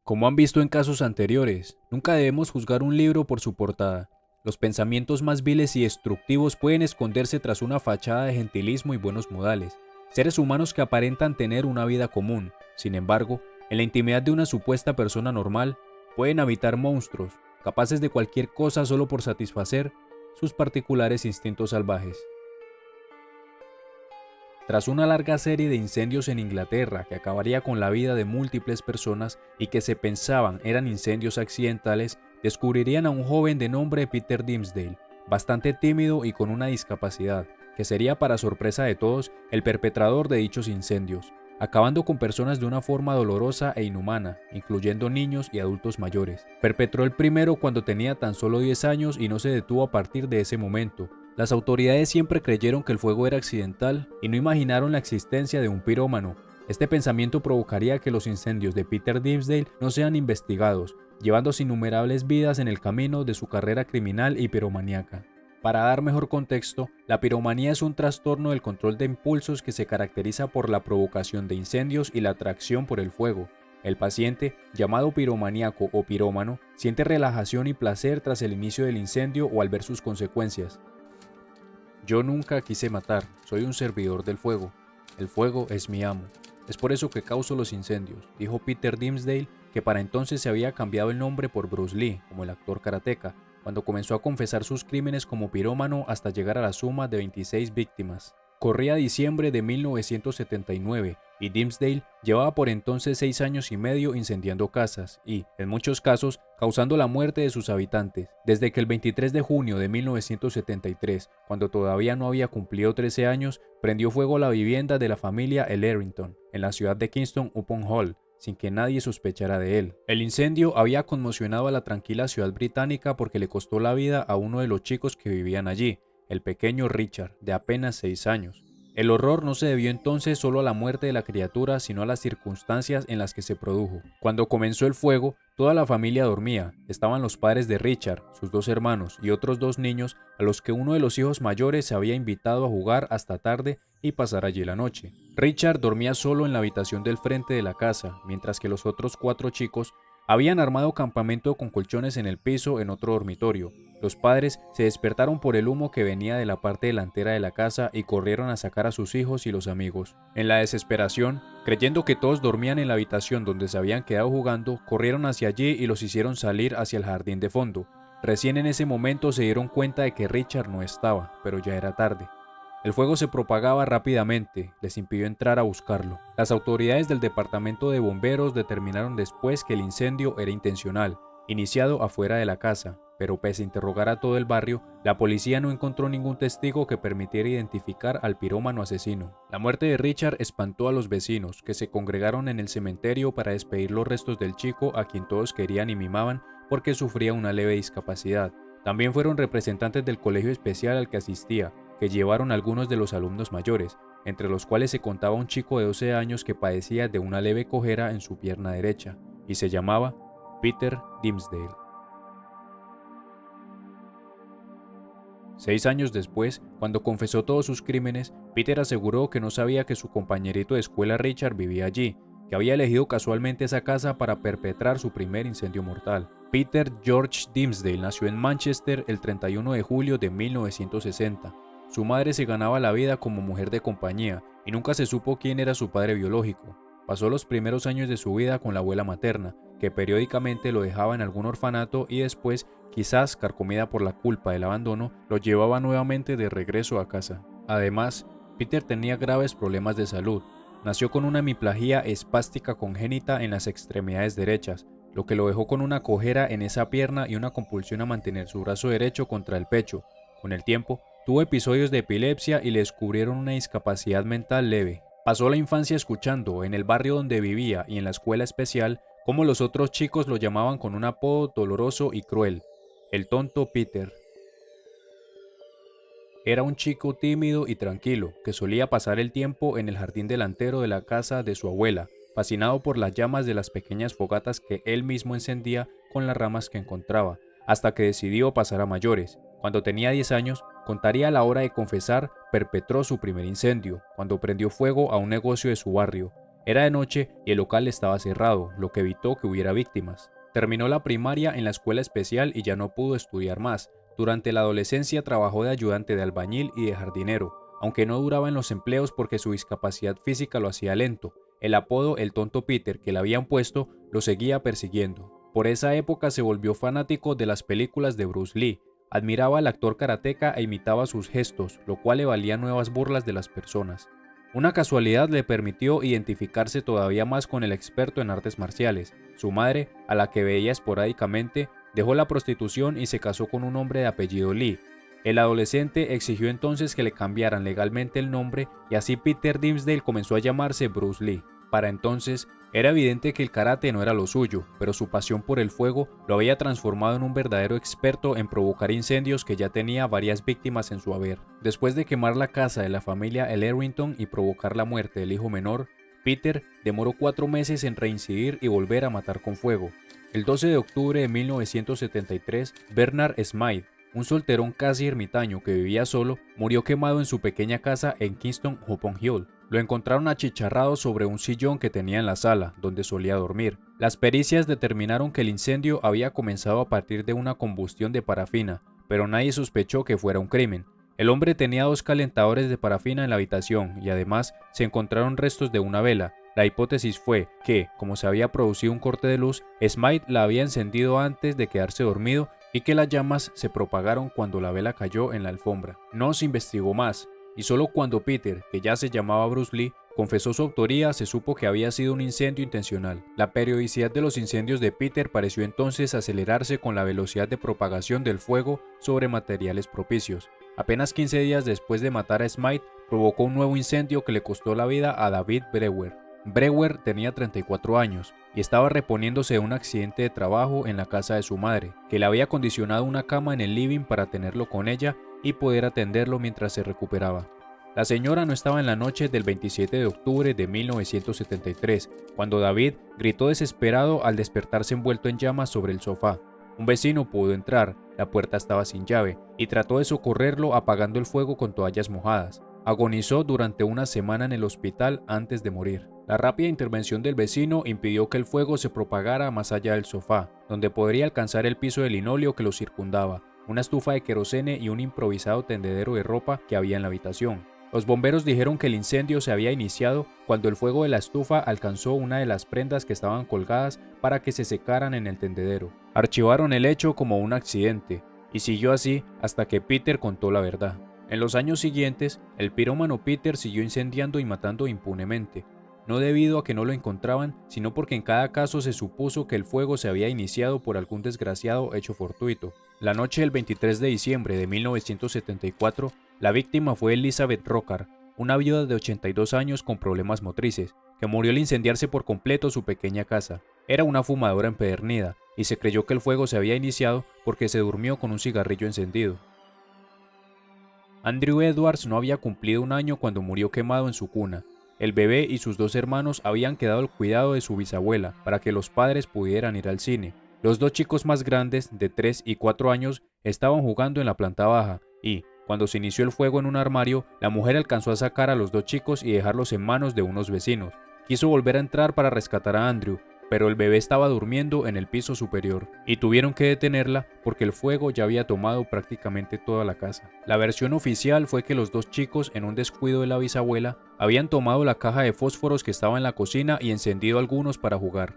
Como han visto en casos anteriores, nunca debemos juzgar un libro por su portada. Los pensamientos más viles y destructivos pueden esconderse tras una fachada de gentilismo y buenos modales. Seres humanos que aparentan tener una vida común, sin embargo, en la intimidad de una supuesta persona normal, pueden habitar monstruos, capaces de cualquier cosa solo por satisfacer sus particulares instintos salvajes. Tras una larga serie de incendios en Inglaterra que acabaría con la vida de múltiples personas y que se pensaban eran incendios accidentales, descubrirían a un joven de nombre Peter Dimsdale, bastante tímido y con una discapacidad, que sería para sorpresa de todos el perpetrador de dichos incendios, acabando con personas de una forma dolorosa e inhumana, incluyendo niños y adultos mayores. Perpetró el primero cuando tenía tan solo 10 años y no se detuvo a partir de ese momento. Las autoridades siempre creyeron que el fuego era accidental y no imaginaron la existencia de un pirómano. Este pensamiento provocaría que los incendios de Peter Dimsdale no sean investigados, llevándose innumerables vidas en el camino de su carrera criminal y piromaníaca. Para dar mejor contexto, la piromanía es un trastorno del control de impulsos que se caracteriza por la provocación de incendios y la atracción por el fuego. El paciente, llamado piromaníaco o pirómano, siente relajación y placer tras el inicio del incendio o al ver sus consecuencias. Yo nunca quise matar, soy un servidor del fuego. El fuego es mi amo. Es por eso que causo los incendios, dijo Peter Dimsdale, que para entonces se había cambiado el nombre por Bruce Lee, como el actor karateca, cuando comenzó a confesar sus crímenes como pirómano hasta llegar a la suma de 26 víctimas. Corría diciembre de 1979 y Dimsdale llevaba por entonces 6 años y medio incendiando casas y, en muchos casos, causando la muerte de sus habitantes. Desde que el 23 de junio de 1973, cuando todavía no había cumplido 13 años, prendió fuego a la vivienda de la familia Ellerington, en la ciudad de Kingston upon Hull, sin que nadie sospechara de él. El incendio había conmocionado a la tranquila ciudad británica porque le costó la vida a uno de los chicos que vivían allí, el pequeño Richard, de apenas 6 años. El horror no se debió entonces solo a la muerte de la criatura, sino a las circunstancias en las que se produjo. Cuando comenzó el fuego, toda la familia dormía. Estaban los padres de Richard, sus 2 hermanos y otros 2 niños, a los que uno de los hijos mayores se había invitado a jugar hasta tarde y pasar allí la noche. Richard dormía solo en la habitación del frente de la casa, mientras que los otros 4 chicos habían armado campamento con colchones en el piso en otro dormitorio. Los padres se despertaron por el humo que venía de la parte delantera de la casa y corrieron a sacar a sus hijos y los amigos. En la desesperación, creyendo que todos dormían en la habitación donde se habían quedado jugando, corrieron hacia allí y los hicieron salir hacia el jardín de fondo. Recién en ese momento se dieron cuenta de que Richard no estaba, pero ya era tarde. El fuego se propagaba rápidamente, les impidió entrar a buscarlo. Las autoridades del departamento de bomberos determinaron después que el incendio era intencional, iniciado afuera de la casa, pero pese a interrogar a todo el barrio, la policía no encontró ningún testigo que permitiera identificar al pirómano asesino. La muerte de Richard espantó a los vecinos, que se congregaron en el cementerio para despedir los restos del chico a quien todos querían y mimaban porque sufría una leve discapacidad. También fueron representantes del colegio especial al que asistía, que llevaron algunos de los alumnos mayores, entre los cuales se contaba un chico de 12 años que padecía de una leve cojera en su pierna derecha, y se llamaba Peter Dimsdale. 6 años después, cuando confesó todos sus crímenes, Peter aseguró que no sabía que su compañerito de escuela Richard vivía allí, que había elegido casualmente esa casa para perpetrar su primer incendio mortal. Peter George Dimsdale nació en Manchester el 31 de julio de 1960. Su madre se ganaba la vida como mujer de compañía y nunca se supo quién era su padre biológico. Pasó los primeros años de su vida con la abuela materna, que periódicamente lo dejaba en algún orfanato y después, quizás carcomida por la culpa del abandono, lo llevaba nuevamente de regreso a casa. Además, Peter tenía graves problemas de salud. Nació con una hemiplegia espástica congénita en las extremidades derechas, lo que lo dejó con una cojera en esa pierna y una compulsión a mantener su brazo derecho contra el pecho. Con el tiempo, tuvo episodios de epilepsia y le descubrieron una discapacidad mental leve. Pasó la infancia escuchando, en el barrio donde vivía y en la escuela especial, cómo los otros chicos lo llamaban con un apodo doloroso y cruel: el tonto Peter. era un chico tímido y tranquilo que solía pasar el tiempo en el jardín delantero de la casa de su abuela, fascinado por las llamas de las pequeñas fogatas que él mismo encendía con las ramas que encontraba, hasta que decidió pasar a mayores. Cuando tenía 10 años, contaría a la hora de confesar, perpetró su primer incendio, cuando prendió fuego a un negocio de su barrio. Era de noche y el local estaba cerrado, lo que evitó que hubiera víctimas. Terminó la primaria en la escuela especial y ya no pudo estudiar más. Durante la adolescencia trabajó de ayudante de albañil y de jardinero, aunque no duraba en los empleos porque su discapacidad física lo hacía lento. El apodo "el tonto Peter" que le habían puesto lo seguía persiguiendo. Por esa época se volvió fanático de las películas de Bruce Lee. Admiraba al actor karateca e imitaba sus gestos, lo cual le valía nuevas burlas de las personas. Una casualidad le permitió identificarse todavía más con el experto en artes marciales. Su madre, a la que veía esporádicamente, dejó la prostitución y se casó con un hombre de apellido Lee. El adolescente exigió entonces que le cambiaran legalmente el nombre y así Peter Dimsdale comenzó a llamarse Bruce Lee. Para entonces, era evidente que el karate no era lo suyo, pero su pasión por el fuego lo había transformado en un verdadero experto en provocar incendios que ya tenía varias víctimas en su haber. Después de quemar la casa de la familia Ellerington y provocar la muerte del hijo menor, Peter demoró 4 meses en reincidir y volver a matar con fuego. El 12 de octubre de 1973, Bernard Smythe, un solterón casi ermitaño que vivía solo, murió quemado en su pequeña casa en Kingston upon Hull. Lo encontraron achicharrado sobre un sillón que tenía en la sala, donde solía dormir. Las pericias determinaron que el incendio había comenzado a partir de una combustión de parafina, pero nadie sospechó que fuera un crimen. El hombre tenía 2 calentadores de parafina en la habitación y además se encontraron restos de una vela. La hipótesis fue que, como se había producido un corte de luz, Smythe la había encendido antes de quedarse dormido y que las llamas se propagaron cuando la vela cayó en la alfombra. No se investigó más, y solo cuando Peter, que ya se llamaba Bruce Lee, confesó su autoría, se supo que había sido un incendio intencional. La periodicidad de los incendios de Peter pareció entonces acelerarse con la velocidad de propagación del fuego sobre materiales propicios. Apenas 15 días después de matar a Smythe, provocó un nuevo incendio que le costó la vida a David Brewer. Brewer tenía 34 años y estaba reponiéndose de un accidente de trabajo en la casa de su madre, que le había acondicionado una cama en el living para tenerlo con ella y poder atenderlo mientras se recuperaba. La señora no estaba en la noche del 27 de octubre de 1973, cuando David gritó desesperado al despertarse envuelto en llamas sobre el sofá. Un vecino pudo entrar, la puerta estaba sin llave, y trató de socorrerlo apagando el fuego con toallas mojadas. Agonizó durante una semana en el hospital antes de morir. La rápida intervención del vecino impidió que el fuego se propagara más allá del sofá, donde podría alcanzar el piso de linóleo que lo circundaba, una estufa de querosene y un improvisado tendedero de ropa que había en la habitación. Los bomberos dijeron que el incendio se había iniciado cuando el fuego de la estufa alcanzó una de las prendas que estaban colgadas para que se secaran en el tendedero. Archivaron el hecho como un accidente, y siguió así hasta que Peter contó la verdad. En los años siguientes, el pirómano Peter siguió incendiando y matando impunemente, no debido a que no lo encontraban, sino porque en cada caso se supuso que el fuego se había iniciado por algún desgraciado hecho fortuito. La noche del 23 de diciembre de 1974, la víctima fue Elizabeth Rockar, una viuda de 82 años con problemas motrices, que murió al incendiarse por completo su pequeña casa. Era una fumadora empedernida, y se creyó que el fuego se había iniciado porque se durmió con un cigarrillo encendido. Andrew Edwards no había cumplido 1 año cuando murió quemado en su cuna. El bebé y sus 2 hermanos habían quedado al cuidado de su bisabuela para que los padres pudieran ir al cine. Los 2 chicos más grandes, de 3 y 4 años, estaban jugando en la planta baja y, cuando se inició el fuego en un armario, la mujer alcanzó a sacar a los 2 chicos y dejarlos en manos de unos vecinos. Quiso volver a entrar para rescatar a Andrew, pero el bebé estaba durmiendo en el piso superior y tuvieron que detenerla porque el fuego ya había tomado prácticamente toda la casa. La versión oficial fue que los 2 chicos, en un descuido de la bisabuela, habían tomado la caja de fósforos que estaba en la cocina y encendido algunos para jugar.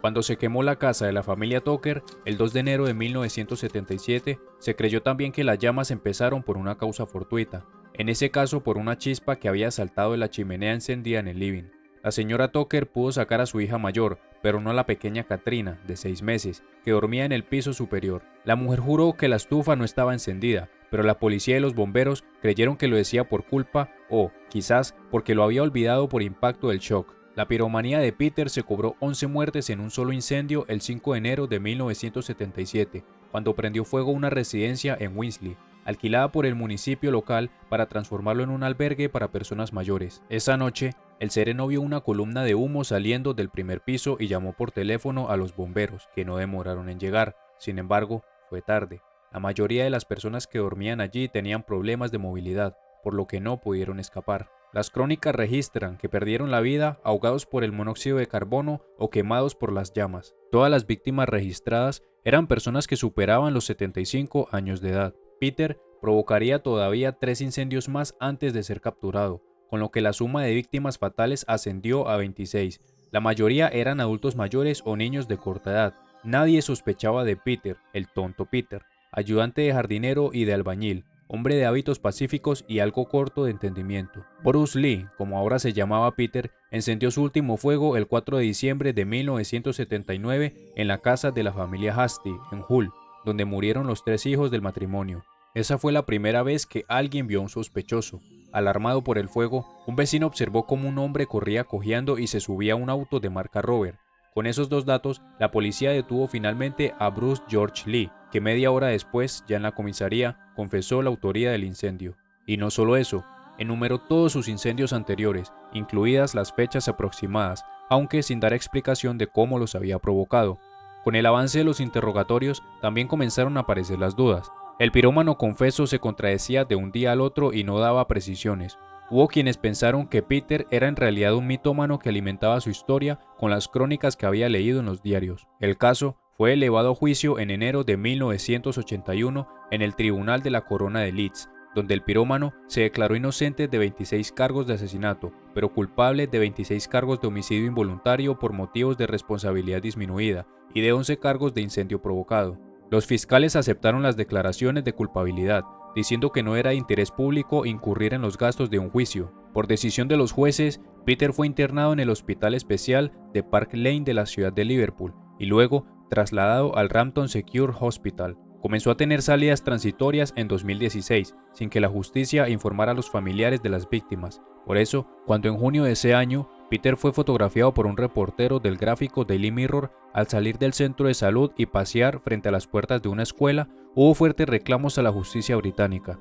Cuando se quemó la casa de la familia Tucker, el 2 de enero de 1977, se creyó también que las llamas empezaron por una causa fortuita, en ese caso por una chispa que había saltado de la chimenea encendida en el living. La señora Tucker pudo sacar a su hija mayor, pero no a la pequeña Katrina, de 6 meses, que dormía en el piso superior. La mujer juró que la estufa no estaba encendida, pero la policía y los bomberos creyeron que lo decía por culpa o, quizás, porque lo había olvidado por impacto del shock. La piromanía de Peter se cobró 11 muertes en un solo incendio el 5 de enero de 1977, cuando prendió fuego una residencia en Wisley. alquilada por el municipio local para transformarlo en un albergue para personas mayores. Esa noche, el sereno vio una columna de humo saliendo del primer piso y llamó por teléfono a los bomberos, que no demoraron en llegar. Sin embargo, fue tarde. La mayoría de las personas que dormían allí tenían problemas de movilidad, por lo que no pudieron escapar. Las crónicas registran que perdieron la vida ahogados por el monóxido de carbono o quemados por las llamas. Todas las víctimas registradas eran personas que superaban los 75 años de edad. Peter provocaría todavía 3 incendios más antes de ser capturado, con lo que la suma de víctimas fatales ascendió a 26. La mayoría eran adultos mayores o niños de corta edad. Nadie sospechaba de Peter, el tonto Peter, ayudante de jardinero y de albañil, hombre de hábitos pacíficos y algo corto de entendimiento. Bruce Lee, como ahora se llamaba Peter, encendió su último fuego el 4 de diciembre de 1979 en la casa de la familia Hasty, en Hull, donde murieron los 3 hijos del matrimonio. Esa fue la primera vez que alguien vio a un sospechoso. Alarmado por el fuego, un vecino observó cómo un hombre corría cojeando y se subía a un auto de marca Rover. Con esos 2 datos, la policía detuvo finalmente a Bruce George Lee, que media hora después, ya en la comisaría, confesó la autoría del incendio. Y no solo eso, enumeró todos sus incendios anteriores, incluidas las fechas aproximadas, aunque sin dar explicación de cómo los había provocado. Con el avance de los interrogatorios, también comenzaron a aparecer las dudas. El pirómano confeso se contradecía de un día al otro y no daba precisiones. Hubo quienes pensaron que Peter era en realidad un mitómano que alimentaba su historia con las crónicas que había leído en los diarios. El caso fue elevado a juicio en enero de 1981 en el Tribunal de la Corona de Leeds, donde el pirómano se declaró inocente de 26 cargos de asesinato, pero culpable de 26 cargos de homicidio involuntario por motivos de responsabilidad disminuida y de 11 cargos de incendio provocado. Los fiscales aceptaron las declaraciones de culpabilidad, diciendo que no era de interés público incurrir en los gastos de un juicio. Por decisión de los jueces, Peter fue internado en el Hospital Especial de Park Lane de la ciudad de Liverpool y luego trasladado al Rampton Secure Hospital. Comenzó a tener salidas transitorias en 2016, sin que la justicia informara a los familiares de las víctimas. Por eso, cuando en junio de ese año, Peter fue fotografiado por un reportero del gráfico Daily Mirror al salir del centro de salud y pasear frente a las puertas de una escuela, hubo fuertes reclamos a la justicia británica.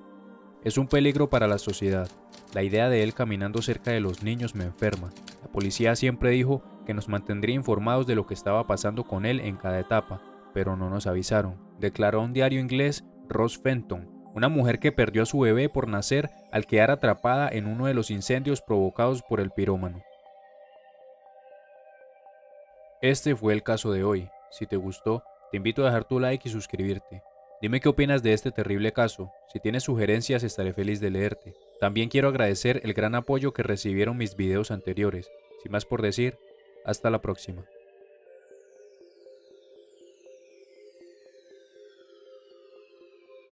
Es un peligro para la sociedad. La idea de él caminando cerca de los niños me enferma. La policía siempre dijo que nos mantendría informados de lo que estaba pasando con él en cada etapa, pero no nos avisaron, declaró a un diario inglés Ross Fenton, una mujer que perdió a su bebé por nacer al quedar atrapada en uno de los incendios provocados por el pirómano. Este fue el caso de hoy. Si te gustó, te invito a dejar tu like y suscribirte. Dime qué opinas de este terrible caso. Si tienes sugerencias, estaré feliz de leerte. También quiero agradecer el gran apoyo que recibieron mis videos anteriores. Sin más por decir, hasta la próxima.